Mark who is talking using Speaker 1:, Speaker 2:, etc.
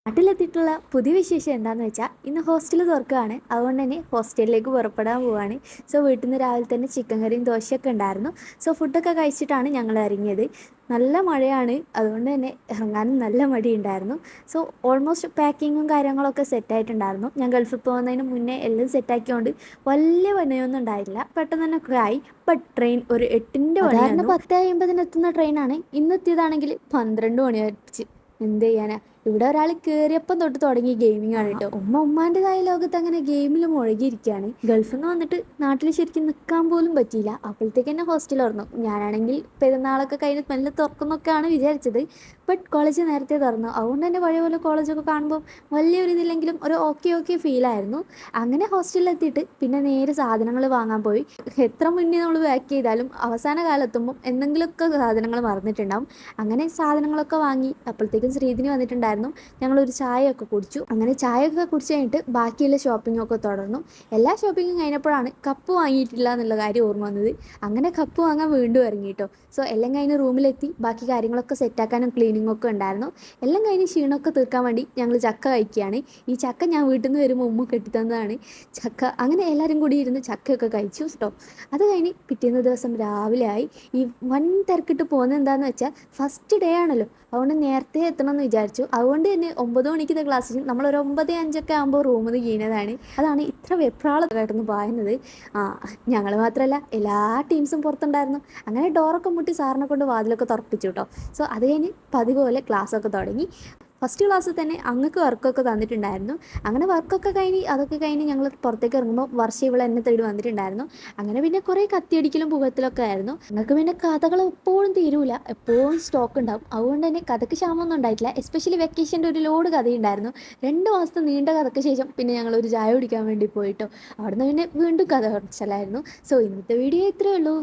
Speaker 1: നാട്ടിലെത്തിയിട്ടുള്ള പുതിയ വിശേഷം എന്താണെന്ന് വെച്ചാൽ ഇന്ന് ഹോസ്റ്റൽ തുറക്കുകയാണ്. അതുകൊണ്ട് തന്നെ ഹോസ്റ്റലിലേക്ക് പുറപ്പെടാൻ പോവുകയാണ്. സോ വീട്ടിൽ നിന്ന് രാവിലെ തന്നെ ചിക്കൻ കറിയും ദോശയൊക്കെ ഉണ്ടായിരുന്നു. സോ ഫുഡൊക്കെ കഴിച്ചിട്ടാണ് ഞങ്ങൾ ഇറങ്ങിയത്. നല്ല മഴയാണ്, അതുകൊണ്ട് തന്നെ ഇറങ്ങാനും നല്ല മടിയുണ്ടായിരുന്നു. സോ ഓൾമോസ്റ്റ് പാക്കിങ്ങും കാര്യങ്ങളൊക്കെ സെറ്റായിട്ടുണ്ടായിരുന്നു. ഞാൻ ഗൾഫിൽ പോകുന്നതിന് മുന്നേ എല്ലാം സെറ്റാക്കിയോണ്ട് വലിയ പണിയൊന്നും ഉണ്ടായില്ല, പെട്ടെന്ന് തന്നെ ഒക്കെ ആയി. ബട്ട് ട്രെയിൻ ഒരു 8-ൻ്റെ സാധാരണ 10:50 എത്തുന്ന ട്രെയിനാണ്. ഇന്നെത്തിയതാണെങ്കിൽ 12 മണി വരച്ച്. എന്ത് ചെയ്യാനാ, ഇവിടെ ഒരാൾ കയറിയപ്പം തൊട്ട് തുടങ്ങി ഗെയിമിംഗ് ആണ് കേട്ടോ. ഉമ്മാൻ്റെതായ ലോകത്ത് അങ്ങനെ ഗെയിമിൽ മുഴുകിയിരിക്കുകയാണ്. ഗൾഫിൽ നിന്ന് വന്നിട്ട് നാട്ടിൽ ശരിക്കും നിൽക്കാൻ പോലും പറ്റിയില്ല. അപ്പോഴത്തേക്ക് തന്നെ ഹോസ്റ്റൽ തുറന്നു. ഞാനാണെങ്കിൽ പെരുന്നാളൊക്കെ കഴിഞ്ഞ് മെല്ലെ തുറക്കുന്നൊക്കെയാണ് വിചാരിച്ചത്. ബട്ട് കോളേജ് നേരത്തെ തുറന്നു. അതുകൊണ്ട് തന്നെ പഴയ പോലെ കോളേജൊക്കെ കാണുമ്പോൾ വലിയൊരു ഇതില്ലെങ്കിലും ഒരു ഓക്കെ ഫീലായിരുന്നു. അങ്ങനെ ഹോസ്റ്റലിലെത്തിയിട്ട് പിന്നെ നേരെ സാധനങ്ങൾ വാങ്ങാൻ പോയി. എത്ര മുന്നേ നമ്മൾ പാക്ക് ചെയ്താലും അവസാന കാലത്തുമ്പോൾ എന്തെങ്കിലുമൊക്കെ സാധനങ്ങൾ മറന്നിട്ടുണ്ടാവും. അങ്ങനെ സാധനങ്ങളൊക്കെ വാങ്ങി. അപ്പോഴത്തേക്കും ശ്രീധിനി വന്നിട്ടുണ്ടായിരുന്നു. ഞങ്ങളൊരു ചായയൊക്കെ കുടിച്ചു. അങ്ങനെ ചായയൊക്കെ കുടിച്ച് കഴിഞ്ഞിട്ട് ബാക്കിയുള്ള ഷോപ്പിങ്ങൊക്കെ തുടർന്നു. എല്ലാ ഷോപ്പിങ്ങും കഴിഞ്ഞപ്പോഴാണ് കപ്പ് വാങ്ങിയിട്ടില്ല എന്നുള്ള കാര്യം ഓർമ്മ വന്നത്. അങ്ങനെ കപ്പ് വാങ്ങാൻ വീണ്ടും ഇറങ്ങി കേട്ടോ. സോ എല്ലാം കഴിഞ്ഞ് റൂമിലെത്തി. ബാക്കി കാര്യങ്ങളൊക്കെ സെറ്റാക്കാനും ക്ലീനിങ്ങൊക്കെ ഉണ്ടായിരുന്നു. എല്ലാം കഴിഞ്ഞ് ക്ഷീണമൊക്കെ തീർക്കാൻ വേണ്ടി ഞങ്ങൾ ചക്ക കഴിക്കുകയാണ്. ഈ ചക്ക ഞാൻ വീട്ടിൽ നിന്ന് വരുമ്പോൾ ഉമ്മ കെട്ടിത്തന്നതാണ് ചക്ക. അങ്ങനെ എല്ലാവരും കൂടി ഇരുന്ന് ചക്കയൊക്കെ കഴിച്ചു കേട്ടോ. അത് കഴിഞ്ഞ് പിറ്റേന്ന് ദിവസം രാവിലെ ആയി. ഈ വൻ തിരക്കിട്ട് പോകുന്നത് എന്താണെന്ന് വെച്ചാൽ ഫസ്റ്റ് ഡേ ആണല്ലോ, അതുകൊണ്ട് നേരത്തെ എത്തണം എന്ന് വിചാരിച്ചു. അതുകൊണ്ട് തന്നെ 9 മണിക്ക് ക്ലാസ്സിൽ നമ്മളൊരു 9:05 ആകുമ്പോൾ റൂമിൽ നിന്ന് കീഞ്ഞതാണ്. അതാണ് ഇത്ര വെപ്രാളമായിട്ടൊന്ന് പായുന്നത്. ഞങ്ങൾ മാത്രമല്ല, എല്ലാ ടീംസും പുറത്തുണ്ടായിരുന്നു. അങ്ങനെ ഡോറൊക്കെ മുട്ടി സാറിനെ കൊണ്ട് വാതിലൊക്കെ തുറപ്പിച്ചു കേട്ടോ. സോ അത് കഴിഞ്ഞ് പതിവ് പോലെ ക്ലാസ്സൊക്കെ തുടങ്ങി. ഫസ്റ്റ് ക്ലാസ്സിൽ തന്നെ അങ്ങക്ക് വർക്കൊക്കെ തന്നിട്ടുണ്ടായിരുന്നു. അങ്ങനെ വർക്കൊക്കെ കഴിഞ്ഞ് അതൊക്കെ കഴിഞ്ഞ് ഞങ്ങൾ പുറത്തേക്ക് ഇറങ്ങുമ്പോൾ വർഷ ഇവൾ എന്നെ തേടി വന്നിട്ടുണ്ടായിരുന്നു. അങ്ങനെ പിന്നെ കുറേ കത്തിയടിക്കലും പുകത്തിലൊക്കെ ആയിരുന്നു. ഞങ്ങൾക്ക് പിന്നെ കഥകൾ എപ്പോഴും തീരൂല, എപ്പോഴും സ്റ്റോക്ക് ഉണ്ടാവും. അതുകൊണ്ട് തന്നെ കഥയ്ക്ക് ക്ഷാമമൊന്നും ഉണ്ടായിട്ടില്ല. എസ്പെഷ്യലി വെക്കേഷൻ്റെ ഒരു ലോഡ് കഥയുണ്ടായിരുന്നു. 2 മാസത്തെ നീണ്ട കഥയ്ക്ക് ശേഷം പിന്നെ ഞങ്ങൾ ഒരു ചായ കുടിക്കാൻ വേണ്ടി പോയിട്ടോ. അവിടുന്ന് പിന്നെ വീണ്ടും കഥ കുറച്ചലായിരുന്നു. സോ ഇന്നത്തെ വീഡിയോ ഇത്രയേ ഉള്ളൂ.